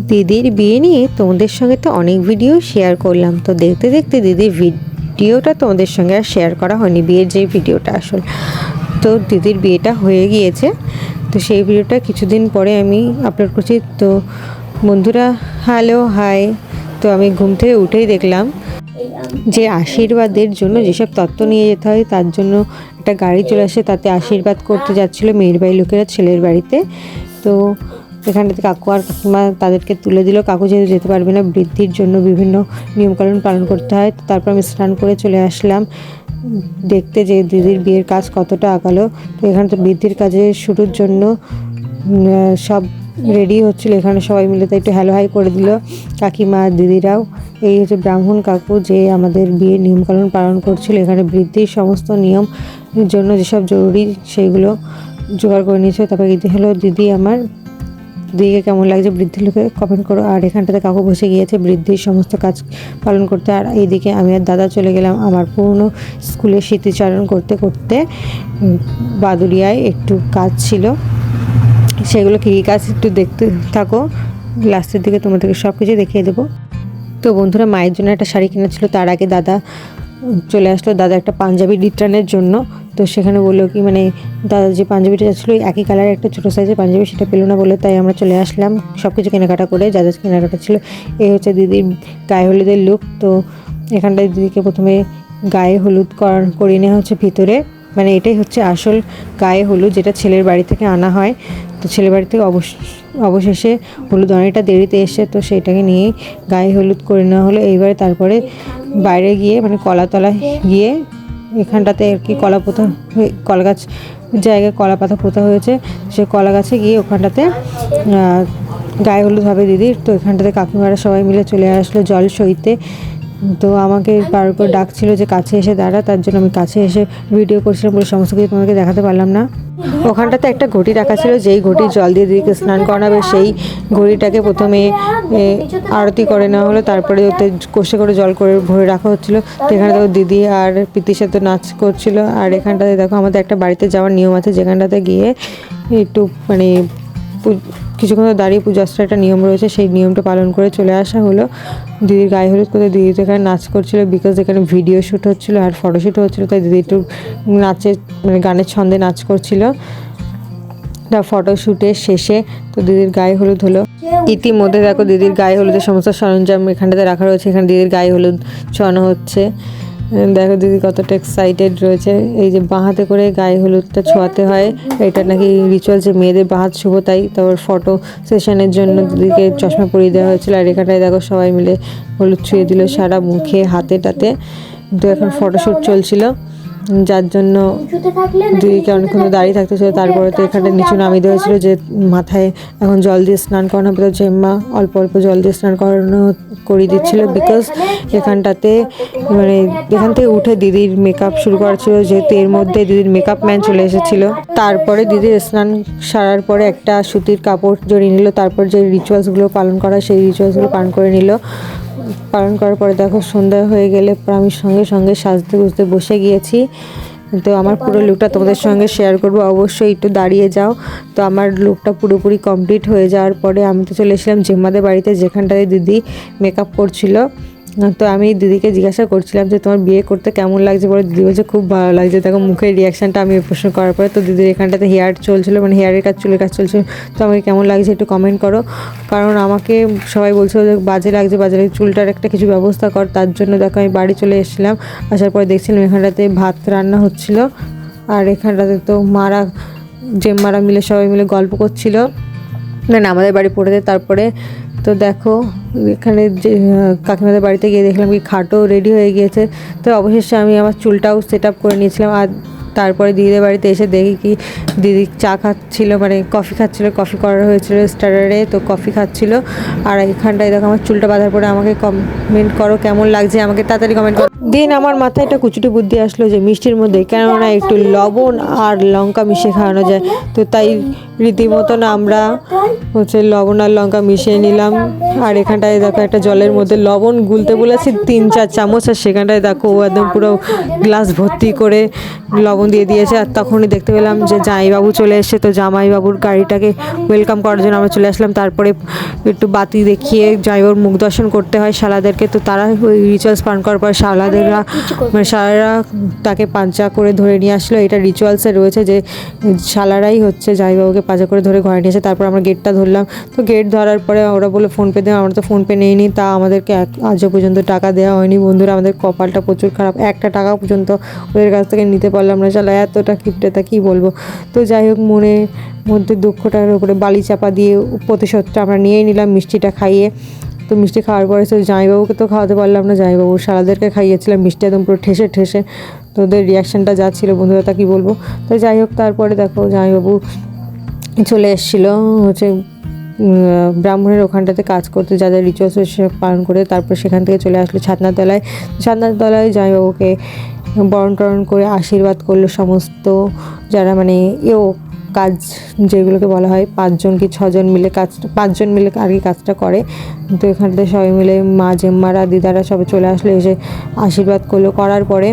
দিদির বিয়ে নিয়ে তোমাদের সঙ্গে তো অনেক ভিডিও শেয়ার করলাম, তো দেখতে দেখতে দিদির ভিডিওটা তোমাদের সঙ্গে আর শেয়ার করা হয়নি, বিয়ের যে ভিডিওটা আসল। তো দিদির বিয়েটা হয়ে গিয়েছে, তো সেই ভিডিওটা কিছুদিন পরে আমি আপলোড করছি। তো বন্ধুরা হ্যালো হাই, তো আমি ঘুম থেকে উঠেই দেখলাম যে আশীর্বাদের জন্য যেসব তত্ত্ব নিয়ে যেতে হয় তার জন্য একটা গাড়ি চলে আসে, তাতে আশীর্বাদ করতে যাচ্ছিলো মেয়ের বাড়ির লোকেরা ছেলের বাড়িতে। তো এখানটাতে কাকু আর কাকিমা তাদেরকে তুলে দিল। কাকু যেহেতু যেতে পারবে না, বৃদ্ধির জন্য বিভিন্ন নিয়মকানুন পালন করতে হয়। তো তারপর আমি স্নান করে চলে আসলাম দেখতে যে দিদির বিয়ের কাজ কতটা আগালো। তো এখানে তো বৃদ্ধির কাজে শুরুর জন্য সব রেডি হচ্ছিল, এখানে সবাই মিলে তো একটু হ্যালো হাই করে দিল কাকিমা দিদিরাও। এই হচ্ছে ব্রাহ্মণ কাকু যে আমাদের বিয়ের নিয়মকানুন পালন করছিল। এখানে বৃদ্ধির সমস্ত নিয়মের জন্য যেসব জরুরি সেইগুলো জোগাড় করে নিয়েছে। তারপরে দিদি হলো দিদি আমার, দিদিকে কেমন লাগছে বৃদ্ধির লোকে কমেন্ট করো। আর এখানটাতে কাকু বসে গিয়েছে বৃদ্ধির সমস্ত কাজ পালন করতে। আর এইদিকে আমি আর দাদা চলে গেলাম আমার পুরনো স্কুলের স্মৃতিচারণ করতে করতে বাদুড়িয়ায় একটু কাজ ছিল, সেগুলো কী কাজ একটু দেখতে থাকো, লাস্টের দিকে তোমাদেরকে সব কিছু দেখিয়ে দেবো। তো বন্ধুরা মায়ের জন্য একটা শাড়ি কেনা ছিল, তার আগে দাদা চলে আসলো, দাদা একটা পাঞ্জাবি রিটার্নের জন্য। তো সেখানে বললো কি মানে দাদা যে পাঞ্জাবিটা যাচ্ছিলো একই কালারের একটা ছোটো সাইজের পাঞ্জাবি, সেটা পেলো না বলে তাই আমরা চলে আসলাম সব কিছু কেনাকাটা করে, যা যা কেনাকাটা ছিল। এই হচ্ছে দিদির গায়ে হলুদের লুক। তো এখানটায় দিদিকে প্রথমে গায়ে হলুদ করিয়ে নেওয়া হচ্ছে ভিতরে, মানে এটাই হচ্ছে আসল গায়ে হলুদ যেটা ছেলের বাড়ি থেকে আনা হয়। তো ছেলের বাড়ি থেকে অবশেষে হলুদ অনেকটা দেরিতে এসে, তো সেইটাকে নিয়ে গায়ে হলুদ করে নেওয়া হলো। এইবারে তারপরে বাইরে গিয়ে মানে কলাতলায় গিয়ে এখানটাতে আর কি কলা পোতা কলা গাছ জায়গায় কলা পাতা পোতা হয়েছে, সে কলা গাছে গিয়ে ওখানটাতে গায়ে হলুদ হবে দিদির। তো এখানটাতে কাকিমারা সবাই মিলে চলে আসলো জল সইতে। তো আমাকে বারবার ডাকছিল যে কাছে এসে দাঁড়া, তার জন্য আমি কাছে এসে ভিডিও করছিলাম বলে সমস্ত কিছু তোমাকে দেখাতে পারলাম না। ওখানটাতে একটা ঘটি রাখা ছিল, যেই ঘটি জল দিয়ে দিদিকে স্নান করাবে, সেই ঘটিটাকে প্রথমে আরতি করে নেওয়া হলো, তারপরে ওতে কষে করে জল করে ভরে রাখা হচ্ছিলো। তো এখানে দেখো দিদি আর পিতির সাথে নাচ করছিল। আর এখানটাতে দেখো আমাদের একটা বাড়িতে যাওয়ার নিয়ম আছে, যেখানটাতে গিয়ে একটু মানে কিছুক্ষণ দাঁড়িয়ে পূজাস্ত্র একটা নিয়ম রয়েছে, সেই নিয়মটা পালন করে চলে আসা হলো। দিদির গায়ে হলুদ করে দিদি তো এখানে নাচ করছিল, বিকজ এখানে ভিডিও শ্যুট হচ্ছিলো আর ফটোশ্যুট হচ্ছিলো, তাই দিদি একটু নাচের মানে গানের ছন্দে নাচ করছিল। তা ফটোশ্যুটের শেষে তো দিদির গায়ে হলুদ হলো। ইতিমধ্যে দেখো দিদির গায়ে হলুদের সমস্ত সরঞ্জাম এখানটাতে রাখা রয়েছে, এখানে দিদির গায়ে হলুদ ছোঁয়ানো হচ্ছে। দেখো দিদি কতটা এক্সাইটেড রয়েছে। এই যে বাঁ হাতে করে গায়ে হলুদটা ছোঁয়াতে হয়, এটা নাকি রিচুয়াল যে মেয়েদের বাঁ হাত শুভ, তাই তারপর ফটো সেশনের জন্য দিদিকে চশমা পরিয়ে দেওয়া হয়েছিল। আর এখানটায় দেখো সবাই মিলে হলুদ ছুঁয়ে দিল সারা মুখে হাতে টাতে। তো এখন ফটোশ্যুট চলছিল, যার জন্য দিদিকে অনেকক্ষণ দাঁড়িয়ে থাকতে ছিল। তারপরে তো এখানটা নিচু নামিয়ে দেওয়া হয়েছিল যে মাথায় এখন জল দিয়ে স্নান করানো হবে। তো জেম্মা অল্প অল্প জল দিয়ে স্নান করিয়ে দিচ্ছিল, বিকজ এখানটাতে মানে এখান থেকে উঠে দিদির মেকআপ শুরু করা ছিল, যেহেতু এর মধ্যে দিদির মেকআপ ম্যান চলে এসেছিল। তারপরে দিদির স্নান সারার পরে একটা সুতির কাপড় জড়িয়ে নিল, তারপর যে রিচুয়ালসগুলো পালন করা সেই রিচুয়ালসগুলো পালন করে নিল। পালন করার পরে দেখো সন্ধ্যা হয়ে গেলে আমি সঙ্গে সঙ্গে সাজতে গুজতে বসে গিয়েছি। তো আমার পুরো লুকটা তোমাদের সঙ্গে শেয়ার করবো, অবশ্যই একটু দাঁড়িয়ে যাও। তো আমার লুকটা পুরোপুরি কমপ্লিট হয়ে যাওয়ার পরে আমি তো চলে এসেছিলাম জেম্মাদের বাড়িতে, যেখানটায় দিদি মেকআপ করছিল। তো আমি দিদিকে জিজ্ঞাসা করছিলাম যে তোমার বিয়ে করতে কেমন লাগছে, বলে দিদি বলছে খুব ভালো লাগছে। দেখো মুখের রিয়াকশানটা আমি প্রশ্ন করার পরে। তো দিদির এখানটাতে হেয়ার চলছিলো, মানে হেয়ারের কাজ চুলের কাজ চলছিল। তো আমাকে কেমন লাগছে একটু কমেন্ট করো, কারণ আমাকে সবাই বলছিল যে বাজে লাগছে চুলটার একটা কিছু ব্যবস্থা কর। তার জন্য দেখো আমি বাড়ি চলে এসেছিলাম, আসার পরে দেখছিলাম এখানটাতে ভাত রান্না হচ্ছিলো। আর এখানটাতে তো জেম্মারা মিলে সবাই মিলে গল্প করছিল, না আমাদের বাড়ি পড়েতে। তারপরে তো দেখো এখানে যে কাকিমাদের বাড়িতে গিয়ে দেখলাম কি খাটও রেডি হয়ে গিয়েছে। তো অবশেষে আমি আমার চুলটাও সেট আপ করে নিয়েছিলাম। আর তারপরে দিদিদের বাড়িতে এসে দেখি কি দিদি চা খাচ্ছিল, মানে কফি খাচ্ছিলো, কফি করা হয়েছিল স্টার্টারে, তো কফি খাচ্ছিল। আর এখানটায় দেখো আমার চুলটা বাঁধার পরে আমাকে কমেন্ট করো কেমন লাগছে, আমাকে তাড়াতাড়ি কমেন্ট করো। দিন আমার মাথায় একটা কুচুটি বুদ্ধি আসলো যে মিষ্টির মধ্যে কেননা একটু লবণ আর লঙ্কা মিশিয়ে খাওয়ানো যায়। তো তাই রীতিমতন আমরা হচ্ছে লবণ আর লঙ্কা মিশিয়ে নিলাম আর এখানটায় দেখো একটা জলের মধ্যে লবণ গুলতে বলেছি 3-4 চামচ, আর সেখানটায় দেখো ও একদম পুরো গ্লাস ভর্তি করে লবণ দিয়ে দিয়েছে। আর তখনই দেখতে পেলাম যে জামাইবাবু চলে এসেছে। তো জামাইবাবুর গাড়িটাকে ওয়েলকাম করার জন্য আমরা চলে আসলাম। তারপরে একটু বাতি দেখিয়ে জামাইবাবুর মুখ দর্শন করতে হয় শালাদেরকে। তো তারা ওই রিচুয়ালস পালন করার পর শালাদেররা মানে শালারা তাকে পাঞ্চা করে ধরে নিয়ে আসলো। এটা রিচুয়ালসে রয়েছে যে শালারাই হচ্ছে জামাইবাবুকে পাঞ্চা করে ধরে ঘরে নিয়েছে। তারপর আমরা গেটটা ধরলাম। তো গেট ধরার পরে ওরা বলে ফোনপে দেওয়া, আমরা তো ফোনপে নেইনি, তা আমাদেরকে আজও পর্যন্ত টাকা দেওয়া হয়নি। বন্ধুরা, আমাদের কপালটা প্রচুর খারাপ, একটা টাকা পর্যন্ত ওদের কাছ থেকে নিতে পারলাম না। শালা এতটা কিপটে, তা কী বলবো। তো যাই হোক, মনের মধ্যে দুঃখটার উপরে বালি চাপা দিয়ে প্রতিশোধটা আমরা নিয়েই নিলাম মিষ্টিটা খাইয়ে। তো মিষ্টি খাওয়ার পরে তো জামাইবাবুকে তো খাওয়াতে পারলাম না, জামাইবাবু শালাদেরকে খাইয়েছিলাম মিষ্টি একদম পুরো ঠেসে ঠেসে। তো ওদের রিয়াকশানটা যা ছিল বন্ধুরা, তা কী বলবো। তো যাই হোক, তারপরে দেখো জামাইবাবু চলে এসেছিলো হচ্ছে ব্রাহ্মণের ওখানটাতে কাজ করতে, যাদের রিচুয়ালস পালন করে। তারপর সেখান থেকে চলে আসলো ছাদনাতলায়। ছাদনাতলায় জামাইবাবুকে বরণ টরণ করে আশীর্বাদ করলো সমস্ত যারা মানে কাজ যেগুলোকে বলা হয় 5 জন কি 6 জন মিলে কাজ, 5 জন মিলে আর কি কাজটা করে। তো এখানটাতে সবাই মিলে মা জেম্মারা দিদারা সবাই চলে আসলো, এসে আশীর্বাদ করলো। করার পরে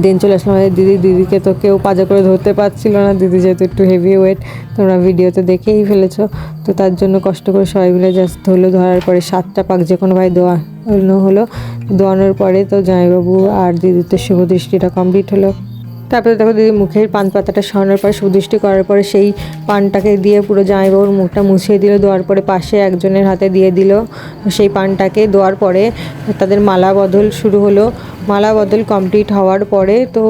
দেন চলে আসলাম আমাদের দিদিকে। তো কেউ পাজা করে ধরতে পারছিল না, দিদি যেহেতু একটু হেভি ওয়েট, তোমরা ভিডিওতে দেখেই ফেলেছো। তো তার জন্য কষ্ট করে সবাই মিলে জাস্ট ধরলো। ধরার পরে 7টা পাক যে কোনো ভাই দোয়ানো হলো। দোয়ানোর পরে তো জামাইবাবু আর দিদির তো শুভ দৃষ্টিটা কমপ্লিট হলো। তারপরে দেখো দিদি মুখের পান পাতাটা সরানোর পরে সুদৃষ্টি করার পরে সেই পানটাকে দিয়ে পুরো জামাইবাবুর মুখটা মুছিয়ে দিল। দেওয়ার পরে পাশে একজনের হাতে দিয়ে দিল সেই পানটাকে। দেওয়ার পরে তাদের মালা বদল শুরু হলো। মালা বদল কমপ্লিট হওয়ার পরে তো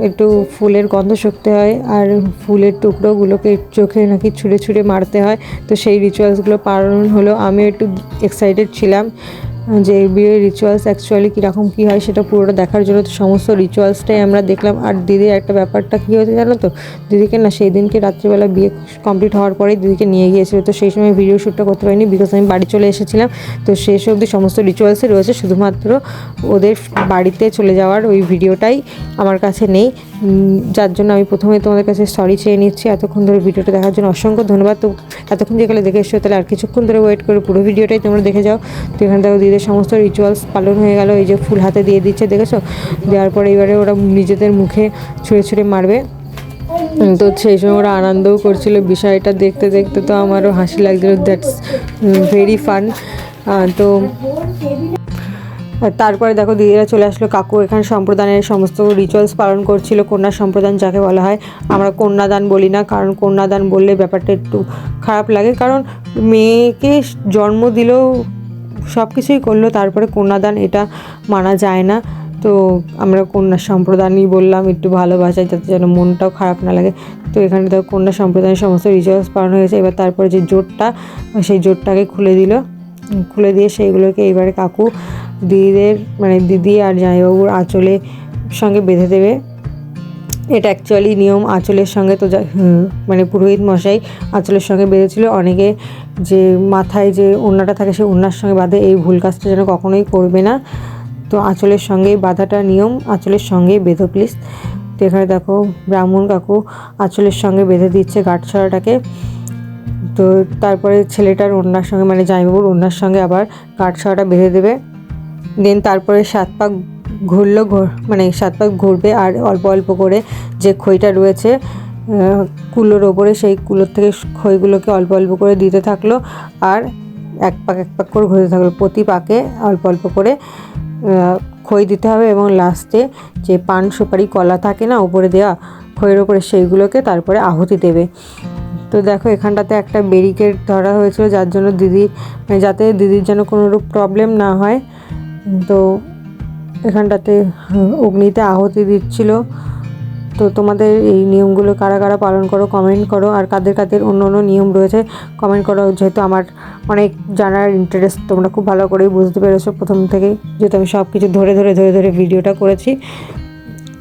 একটু ফুলের গন্ধ শুকতে হয়, আর ফুলের টুকরোগুলোকে চোখে নাকি ছুঁড়ে ছুঁড়ে মারতে হয়। তো সেই রিচুয়ালসগুলো পালন হলো। আমিও একটু এক্সাইটেড ছিলাম যে বিয়ের রিচুয়ালস অ্যাকচুয়ালি কীরকম কী হয় সেটা পুরোটা দেখার জন্য। তো সমস্ত রিচুয়ালসটাই আমরা দেখলাম। আর দিদির একটা ব্যাপারটা কী হয়েছে জানো তো, দিদিকে না সেই দিনকে রাত্রিবেলা বিয়ে কমপ্লিট হওয়ার পরেই দিদিকে নিয়ে গিয়েছিল। তো সেই সময় ভিডিও শ্যুটটা করতে পারিনি, বিকজ আমি বাড়ি চলে এসেছিলাম। তো শেষ অবধি সমস্ত রিচুয়ালসে রয়েছে, শুধুমাত্র ওদের বাড়িতে চলে যাওয়ার ওই ভিডিওটাই আমার কাছে নেই, যার জন্য আমি প্রথমে তোমাদের কাছে সরি চেয়ে নিচ্ছি। এতক্ষণ ধরে ভিডিওটা দেখার জন্য অসংখ্য ধন্যবাদ। তো এতক্ষণ যেগুলো দেখে এসছো, তাহলে আর কিছুক্ষণ ধরে ওয়েট করে পুরো ভিডিওটাই তোমরা দেখে যাও। তো এখানে দেখো দিদির সমস্ত রিচুয়ালস পালন হয়ে গেল। এই যে ফুল হাতে দিয়ে দিচ্ছে, দেখেছো? দেওয়ার পরে এবারে ওরা নিজেদের মুখে ছুঁড়ে ছুঁড়ে মারবে। তো সেই সময় ওরা আনন্দও করছিল বিষয়টা দেখতে দেখতে। তো আমারও হাসি লাগছিল, দ্যাটস ভেরি ফান। তো তারপরে দেখো দিদিরা চলে আসলো। কাকু এখানে সম্প্রদানের সমস্ত রিচুয়ালস পালন করছিল। কন্যা সম্প্রদান যাকে বলা হয়, আমরা কন্যাদান বলি না, কারণ কন্যাদান বললে ব্যাপারটা একটু খারাপ লাগে। কারণ মেয়েকে জন্ম দিলেও সব কিছুই করলো, তারপরে কন্যাদান এটা মানা যায় না। তো আমরা কন্যা সম্প্রদানই বললাম একটু ভালোবাসায়, যাতে যেন মনটাও খারাপ না লাগে। তো এখানে দেখো কন্যা সম্প্রদায়ের সমস্ত রিচুয়ালস পালন হয়েছে। এবার তারপরে যে জোটটা, সেই জোটটাকে খুলে দিল। খুলে দিয়ে সেইগুলোকে এবারে কাকু দিদিদের মানে দিদি আর জামাইবাবুর আঁচলের সঙ্গে বেঁধে দেবে। এটা অ্যাকচুয়ালি নিয়ম আঁচলের সঙ্গে। তো মানে পুরোহিত মশাই আঁচলের সঙ্গে বেঁধেছিল। অনেকে যে মাথায় যে ওড়নাটা থাকে সেই ওড়নার সঙ্গে বাঁধে, এই ভুল কাজটা যেন কখনোই করবে না। তো আঁচলের সঙ্গেই বাঁধাটা নিয়ম, আঁচলের সঙ্গেই বেঁধো প্লিজ। তো এখানে দেখো ব্রাহ্মণ কাকু আঁচলের সঙ্গে বেঁধে দিচ্ছে গাঁটছড়াটাকে। তো তারপরে ছেলেটার ওড়নার সঙ্গে মানে জামাইবাবুর ওড়নার সঙ্গে আবার গাঁটছড়াটা বেঁধে দেবে। দেন তারপরে 7 পাক ঘুরলো, মানে 7 পাক ঘুরবে। আর অল্প অল্প করে যে খইটা রয়েছে কুলোর ওপরে, সেই কুলোর থেকে খইগুলোকে অল্প অল্প করে দিতে থাকলো। আর এক পাক করে ঘুরতে থাকলো। প্রতি পাকে অল্প অল্প করে খই দিতে হবে। এবং লাস্টে যে পান সুপারি কলা থাকে না উপরে দেওয়া খইয়ের ওপরে, সেইগুলোকে তারপরে আহুতি দেবে। তো দেখো এখানটাতে একটা ব্যারিকেড ধরা হয়েছিল, যার জন্য দিদি মানে যাতে দিদির যেন কোনো রূপ প্রবলেম না হয়। তো এখানটাতে অগ্নিতে আহুতি দিচ্ছিল। তো তোমাদের এই নিয়মগুলো কারা কারা পালন করো কমেন্ট করো, আর কাদের কাদের অন্য অন্য নিয়ম রয়েছে কমেন্ট করো। যেহেতু আমার অনেক জানার ইন্টারেস্ট, তোমরা খুব ভালো করেই বুঝতে পেরেছো প্রথম থেকেই, যেহেতু আমি সব কিছু ধরে ধরে ধরে ধরে ভিডিওটা করেছি।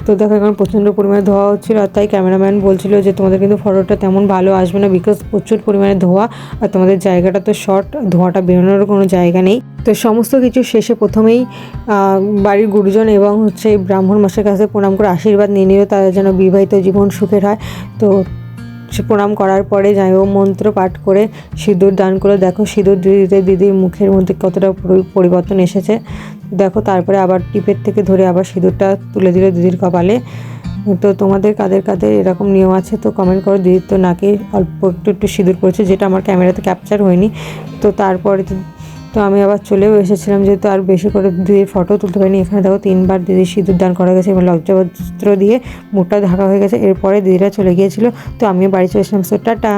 তো দেখো এখন প্রচণ্ড পরিমাণে ধোয়া হচ্ছিলো, আর তাই ক্যামেরাম্যান বলছিল যে তোমাদের কিন্তু ফটোটা তেমন ভালো আসবে না, বিকজ প্রচুর পরিমাণে ধোয়া, আর তোমাদের জায়গাটা তো শর্ট, ধোঁয়াটা বেরোনোরও কোনো জায়গা নেই। তো সমস্ত কিছু শেষে প্রথমেই বাড়ির গুরুজন এবং হচ্ছে ব্রাহ্মণ মশাইয়ের কাছে প্রণাম করে আশীর্বাদ নিয়ে নিল, তাদের যেন বিবাহিত জীবন সুখের হয়। তো প্রণাম করার পরে যাই ও মন্ত্র পাঠ করে সিঁদুর দান করে দেখো সিঁদুর দিতে দিদির মুখের মধ্যে কতটা পরিবর্তন এসেছে দেখো। তারপরে আবার টিপের থেকে ধরে আবার সিঁদুরটা তুলে দিল দিদির কপালে। তো তোমাদের কাদের কাদের এরকম নিয়ম আছে তো কমেন্ট করো। দিদির তো নাকে অল্প একটু সিঁদুর পড়েছে, যেটা আমার ক্যামেরাতে ক্যাপচার হয়নি। তো তারপরে তো আমি আবার চলেও এসেছিলাম, যেহেতু আর বেশি করে দিদির ফটো তুলতে পারিনি। এখানে দেখো 3বার দিদির সিঁদুর দান করা গেছে এবং লজ্জাবস্ত্র দিয়ে মুখটা ঢাকা হয়ে গেছে। এরপরে দিদিরা চলে গিয়েছিল, তো আমিও বাড়ি চলে এসেছিলাম। টাটা।